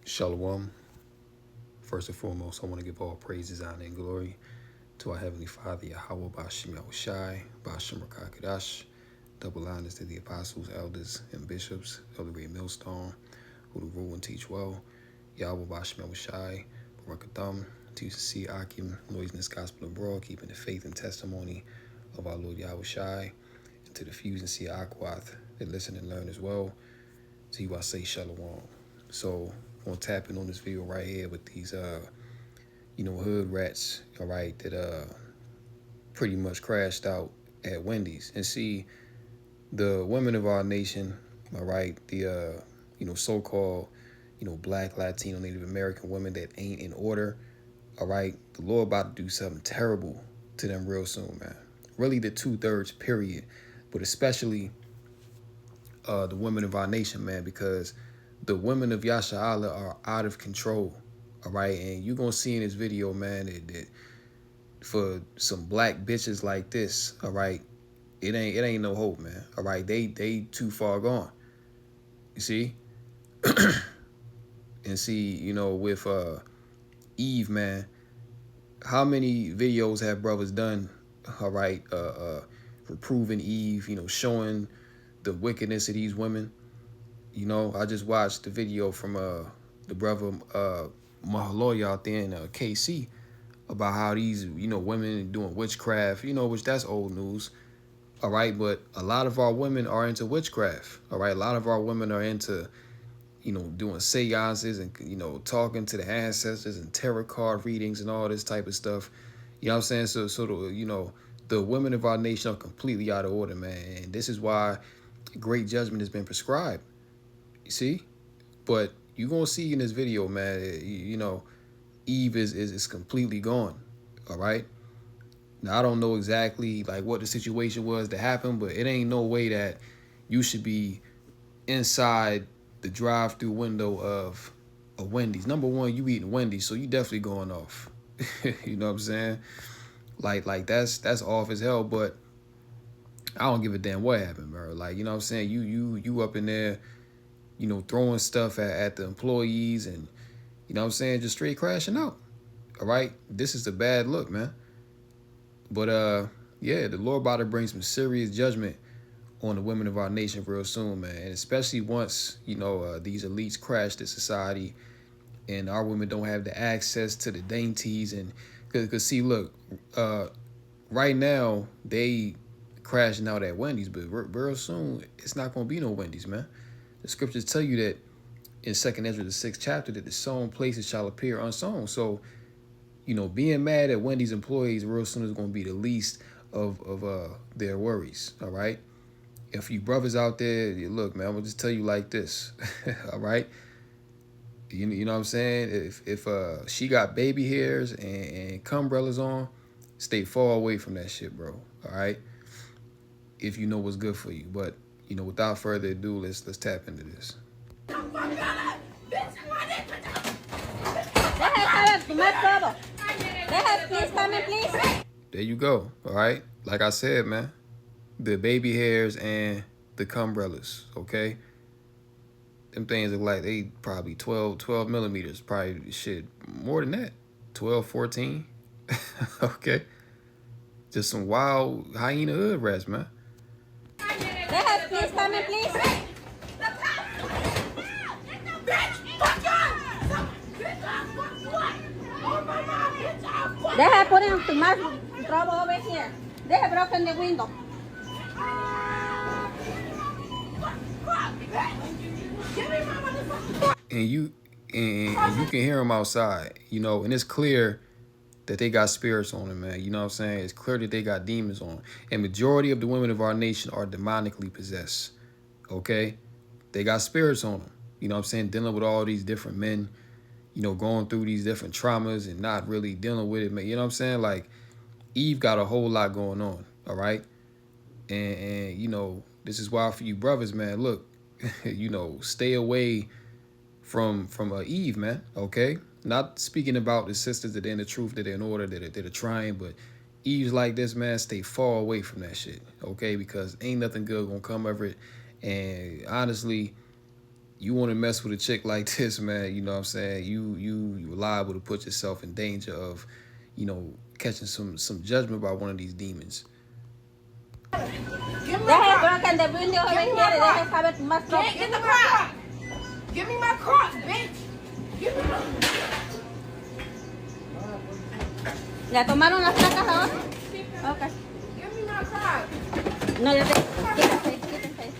Shalom. First and foremost, I want to give all praises, honor, and glory to our Heavenly Father, Yahweh, Bashem Yahushai, Bashem Rakakadash. Double honors to the apostles, elders, and bishops of the great millstone, who do rule and teach well. Yahweh, Bashem Yahushai, Barakatham, teach to see Akim, noiseless gospel abroad, keeping the faith and testimony of our Lord Yahushai, and to the fuse and see Aquath, that listen and learn as well. To you I say Shalom. So I'm gonna tap in on this video right here with these hood rats, all right, that pretty much crashed out at Wendy's. And see, the women of our nation, all right, the so-called, black, Latino, Native American women that ain't in order, all right, the Lord about to do something terrible to them real soon, man. Really the 2/3 period, but especially the women of our nation, man, because the women of Yasha Allah are out of control, all right? And you're going to see in this video, man, that for some black bitches like this, all right, it ain't no hope, man, all right? They too far gone, you see? And see, with Eve, man, how many videos have brothers done, all right, reproving Eve, showing the wickedness of these women? I just watched the video from the brother Mahaloya out there in KC about how these women doing witchcraft, which that's old news, all right. But a lot of our women are into witchcraft, all right. A lot of our women are into doing seances and talking to the ancestors and tarot card readings and all this type of stuff. You know what I'm saying? So the women of our nation are completely out of order, man. And this is why great judgment has been prescribed. You see? But you're going to see in this video, man, Eve is completely gone, all right? Now, I don't know exactly, like, what the situation was that happened, but it ain't no way that you should be inside the drive-through window of a Wendy's. Number one, you eating Wendy's, so you definitely going off. You know what I'm saying? Like that's off as hell, but I don't give a damn what happened, bro. Like, you know what I'm saying? You up in there, throwing stuff at the employees and, just straight crashing out. All right? This is a bad look, man. But, yeah, the Lord about to bring some serious judgment on the women of our nation real soon, man. And especially once, these elites crash the society and our women don't have the access to the dainties. And, because see, look, right now, they crashing out at Wendy's, but real soon, it's not going to be no Wendy's, man. The scriptures tell you that in 2nd Ezra, the 6th chapter, that the sown places shall appear unsown. So, being mad at Wendy's employees real soon is going to be the least of their worries, all right? If you brothers out there, look, man, I'm going to just tell you like this, all right? You know what I'm saying? If she got baby hairs and cumbrellas on, stay far away from that shit, bro, all right? If you know what's good for you. But, without further ado, let's tap into this. There you go. All right. Like I said, man, the baby hairs and the cumbrellas. Okay. Them things look like they probably 12 millimeters. Probably shit more than that. 12, 14. Okay. Just some wild hyena hood rats, man. Please come in, please. They have put in too much trouble over here. They have broken the window. And you can hear them outside, and it's clear that they got spirits on them, man. You know what I'm saying? It's clear that they got demons on them. And majority of the women of our nation are demonically possessed, okay? They got spirits on them, you know what I'm saying? Dealing with all these different men, going through these different traumas and not really dealing with it, man. You know what I'm saying? Like, Eve got a whole lot going on, all right? And this is why for you brothers, man, look, stay away from Eve, man, okay? Not speaking about the sisters that are in the truth, that are in order, that are trying, but Eve's like this, man, stay far away from that shit, okay? Because ain't nothing good gonna come of it. And honestly, You want to mess with a chick like this, man, you know what I'm saying? You liable to put yourself in danger of, catching some judgment by one of these demons. They have broken the window over here. They have it messed up. Get the Crocs. Give me my Crocs, bitch. Give me my. ¿Le tomaron las placas ahora? Okay. Give me my Crocs. No, ya te. Quítate.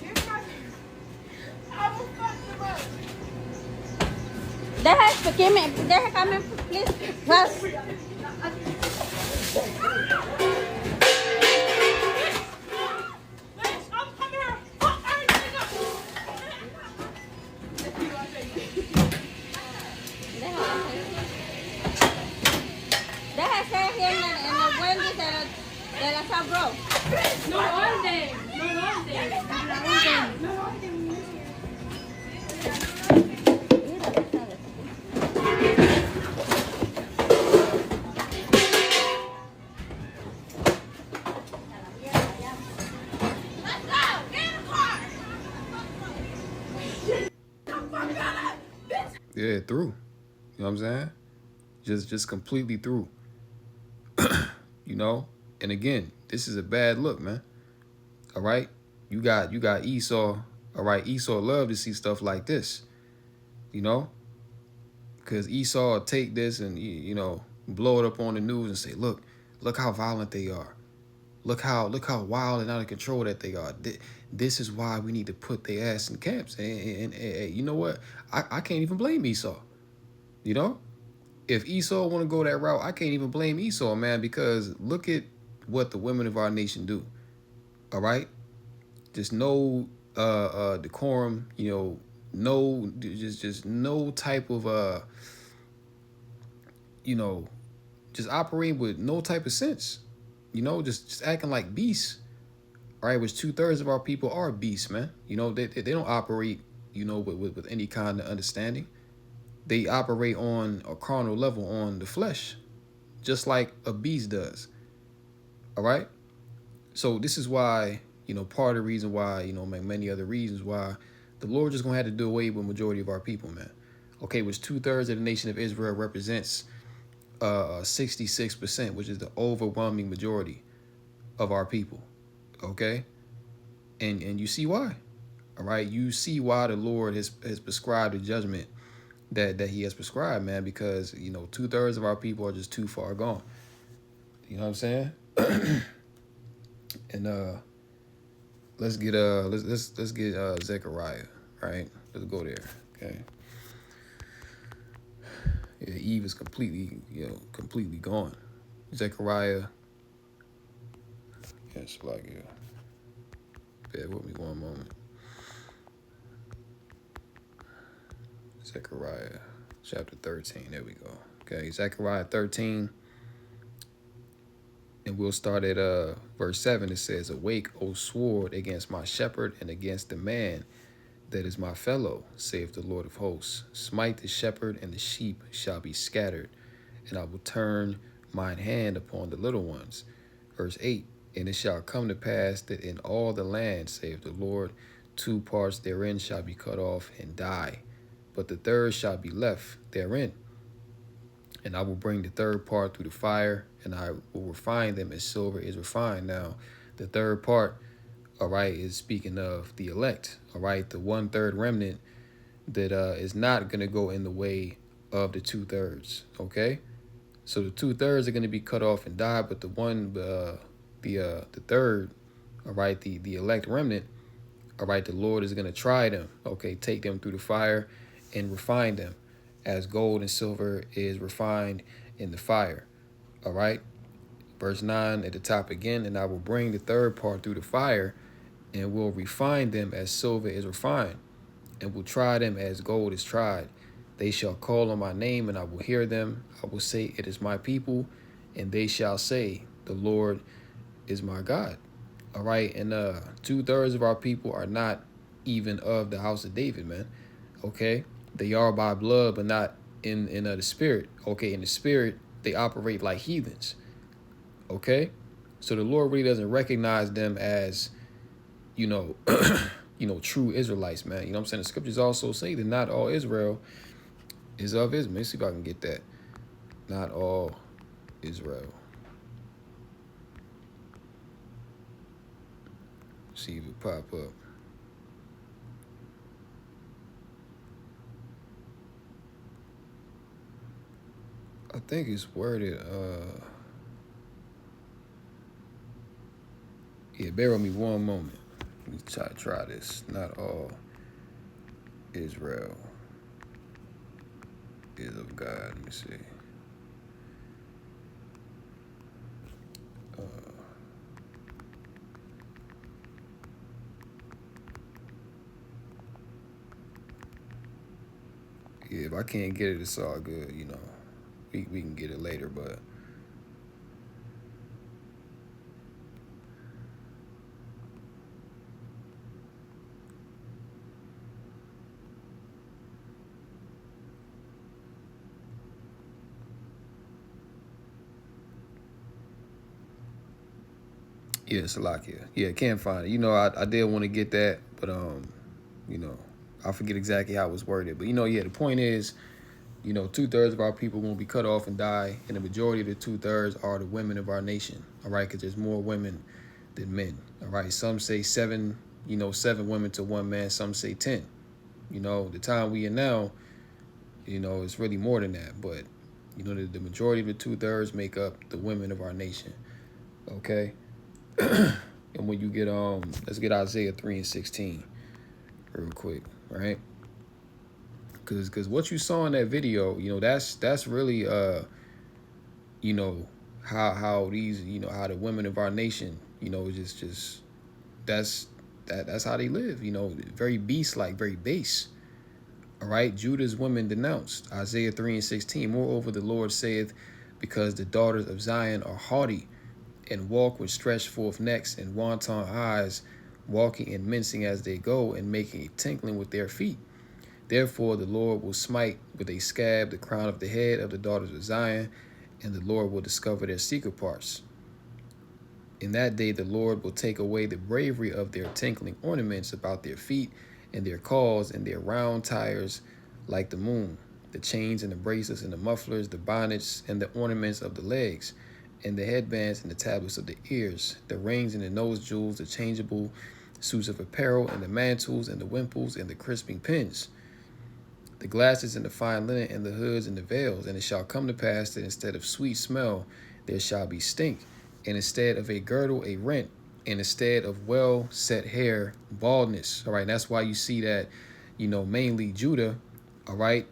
Give me my. I will fuck them up. Deja come in, please. Fast. Deja ser here en el Wendy's de la THRU. No orden. No orden. No orden. Yeah, through. You know what I'm saying? Just completely through. And again, this is a bad look, man. All right? You got Esau. All right, Esau love to see stuff like this. Because Esau will take this and blow it up on the news and say, look how violent they are. Look how wild and out of control that they are. This is why we need to put their ass in camps. And you know what? I can't even blame Esau. If Esau want to go that route, I can't even blame Esau, man, because look at what the women of our nation do. All right? Just no decorum, no, just no type of, just operating with no type of sense. Just acting like beasts, right? Which 2/3 of our people are beasts, man. They don't operate, with any kind of understanding. They operate on a carnal level, on the flesh, just like a beast does. All right. So this is why, part of the reason why, many other reasons why the Lord just gonna have to do away with majority of our people, man. Okay, which 2/3 of the nation of Israel represents 66%, which is the overwhelming majority of our people. Okay, and you see why. All right, you see why the Lord has prescribed the judgment that he has prescribed, man, because 2/3 of our people are just too far gone. You know what I'm saying? And let's get Zechariah, right? Let's go there. Okay. Yeah, Eve is completely gone. Zechariah. Yes, bear with me one moment. Zechariah chapter 13. There we go. Okay, Zechariah 13. And we'll start at verse 7. It says, "Awake, O sword, against my shepherd and against the man that is my fellow, saith the Lord of hosts. Smite the shepherd, and the sheep shall be scattered, and I will turn mine hand upon the little ones." Verse 8, "And it shall come to pass that in all the land, saith the Lord, 2 parts therein shall be cut off and die, but the third shall be left therein. And I will bring the third part through the fire, and I will refine them as silver is refined." Now, the third part, all right, is speaking of the elect, all right, the 1/3 remnant that is not going to go in the way of the 2/3, okay? So the 2/3 are going to be cut off and die, but the third, all right, the elect remnant, all right, the Lord is going to try them, okay, take them through the fire and refine them as gold and silver is refined in the fire, all right? Verse 9 at the top again, "And I will bring the third part through the fire, and will refine them as silver is refined, and will try them as gold is tried. They shall call on my name, and I will hear them. I will say, it is my people, and they shall say, the Lord is my God." All right, and 2/3 of our people are not even of the house of David, man. Okay, they are by blood, but not in the spirit. Okay, in the spirit, they operate like heathens. Okay, so the Lord really doesn't recognize them as, true Israelites, man. You know what I'm saying? The scriptures also say that not all Israel is of Israel. Let me see if I can get that. Not all Israel. See if it pop up. I think it's worded. Yeah, bear with me one moment. Let me try this. Not all Israel is of God. Let me see. Yeah, if I can't get it, it's all good. We can get it later, but yeah, it's a lot here. Yeah, can't find it. I did want to get that, but I forget exactly how it was worded. But yeah, the point is, 2/3 of our people won't be cut off and die, and the majority of the 2/3 are the women of our nation. All right, because there's more women than men. All right, some say 7, 7 women to 1 man. Some say 10. The time we in now, it's really more than that. But the majority of the 2/3 make up the women of our nation. Okay, and when you get let's get Isaiah 3:16 real quick, right? Because what you saw in that video, that's really how these, how the women of our nation, just that's how they live, very beast like, very base. All right, Judah's women denounced Isaiah 3:16. Moreover, the Lord saith, because the daughters of Zion are haughty and walk with stretched forth necks and wanton eyes, walking and mincing as they go, and making a tinkling with their feet. Therefore the Lord will smite with a scab the crown of the head of the daughters of Zion, and the Lord will discover their secret parts. In that day the Lord will take away the bravery of their tinkling ornaments about their feet, and their cauls, and their round tires like the moon, the chains and the bracelets and the mufflers, the bonnets and the ornaments of the legs, and the headbands and the tablets of the ears, the rings and the nose jewels, the changeable suits of apparel, and the mantles and the wimples and the crisping pins, the glasses and the fine linen and the hoods and the veils. And it shall come to pass that instead of sweet smell there shall be stink, and instead of a girdle a rent, and instead of well set hair baldness. All right, and that's why you see that, mainly Judah, all right,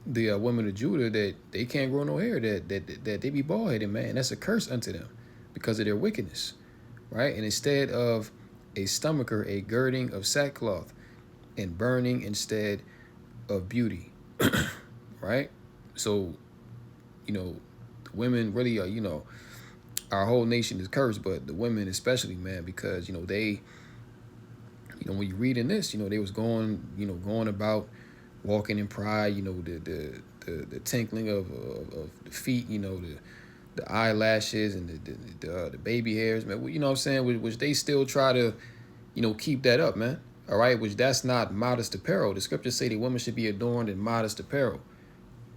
the women of Judah, that they can't grow no hair, that they be bald headed, man. That's a curse unto them because of their wickedness, right? And instead of a stomacher, a girding of sackcloth, and burning instead of beauty, right? So, the women really are, our whole nation is cursed, but the women especially, man, because, they, when you read in this, they was going about walking in pride, the tinkling of the feet, the eyelashes and the baby hairs, man. You know what I'm saying? Which they still try to, keep that up, man. All right, which that's not modest apparel. The scriptures say that women should be adorned in modest apparel.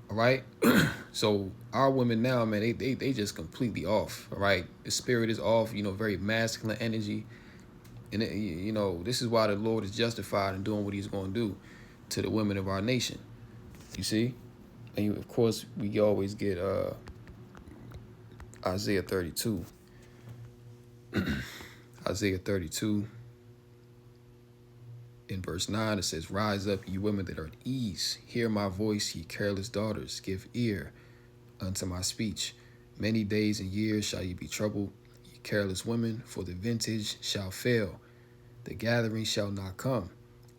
All right, so our women now, man, they just completely off. All right, the spirit is off. Very masculine energy, and this is why the Lord is justified in doing what He's going to do to the women of our nation. You see, and of course we always get Isaiah 32. Isaiah 32. In verse 9, it says, rise up, ye women that are at ease. Hear my voice, ye careless daughters. Give ear unto my speech. Many days and years shall ye be troubled, ye careless women, for the vintage shall fail. The gathering shall not come.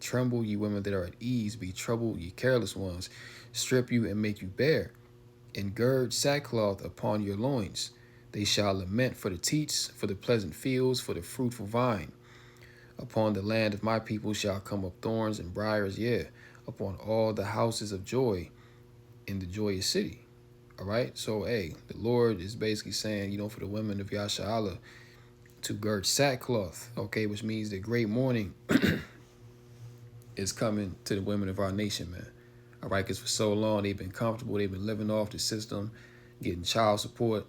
Tremble, ye women that are at ease. Be troubled, ye careless ones. Strip you and make you bare, and gird sackcloth upon your loins. They shall lament for the teats, for the pleasant fields, for the fruitful vine. Upon the land of my people shall come up thorns and briars, upon all the houses of joy in the joyous city. All right, so hey, the Lord is basically saying, for the women of Yasha'Allah, to gird sackcloth, okay, which means the great mourning is coming to the women of our nation, man. All right, because for so long they've been comfortable, they've been living off the system, getting child support,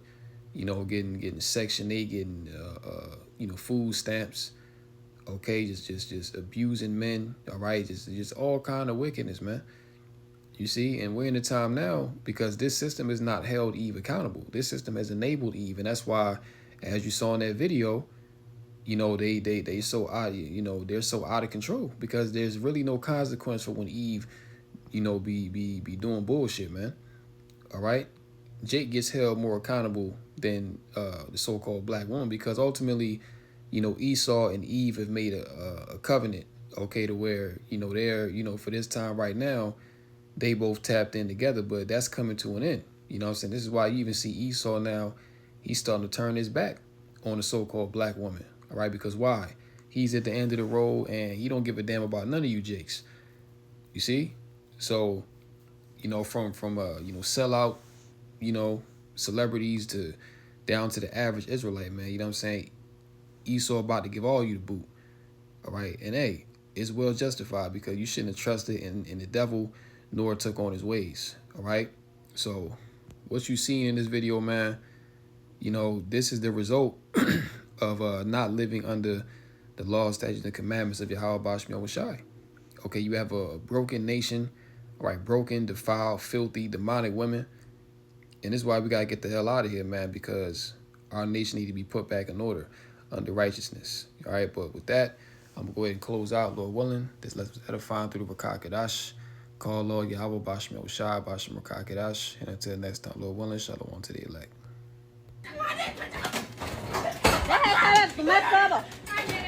getting Section 8, getting food stamps, okay, just abusing men, all right, just all kind of wickedness, man. You see, and we're in a time now because this system is not held Eve accountable. This system has enabled Eve, and that's why, as you saw in that video, they so out, they're so out of control because there's really no consequence for when Eve, be doing bullshit, man. All right, Jake gets held more accountable than the so-called black woman because ultimately, Esau and Eve have made a covenant, okay, to where they're for this time right now. They both tapped in together, but that's coming to an end. You know what I'm saying? This is why you even see Esau now, he's starting to turn his back on the so-called black woman. All right, because why? He's at the end of the road and he don't give a damn about none of you jakes. You see? So, from sellout, celebrities to down to the average Israelite, man, you know what I'm saying? Esau about to give all you the boot. All right, and hey, it's well justified because you shouldn't have trusted in the devil nor took on his ways. All right, so what you seen in this video, man, this is the result of not living under the law, statutes, and commandments of Yahweh Bashmi Shai. Okay, you have a broken nation, all right, broken, defiled, filthy, demonic women, and this is why we gotta get the hell out of here, man, because our nation need to be put back in order under righteousness. All right, but with that, I'm gonna go ahead and close out, Lord willing. This lets us edify through the Rakah Kadash. Call Lord Yahweh Bashmi Shai, Bashmi Rakah Kadash. And until next time, Lord willing, shalom to the elect. Deja de tomar todo.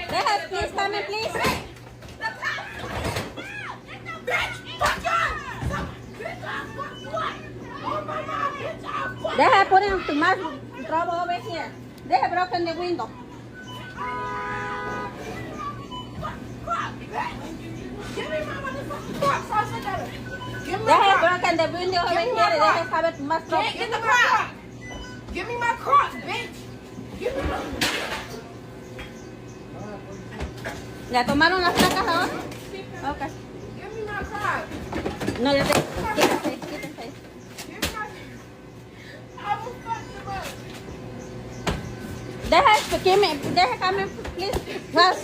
Deja, please, come in, please. Deja put him to my trouble over here. Deja broken the window. Give me my motherfucking crocs altogether. Give me They my have crocs. broken the window over here. They have have it messed up. Get the crocs. Give me my crocs, bitch. Give me my. ¿Ya tomaron las placas ahora? Ok. Give me my crocs. No, ya te... Quítense. Give me my. I will fuck them up. Deja, come in, please. Fast.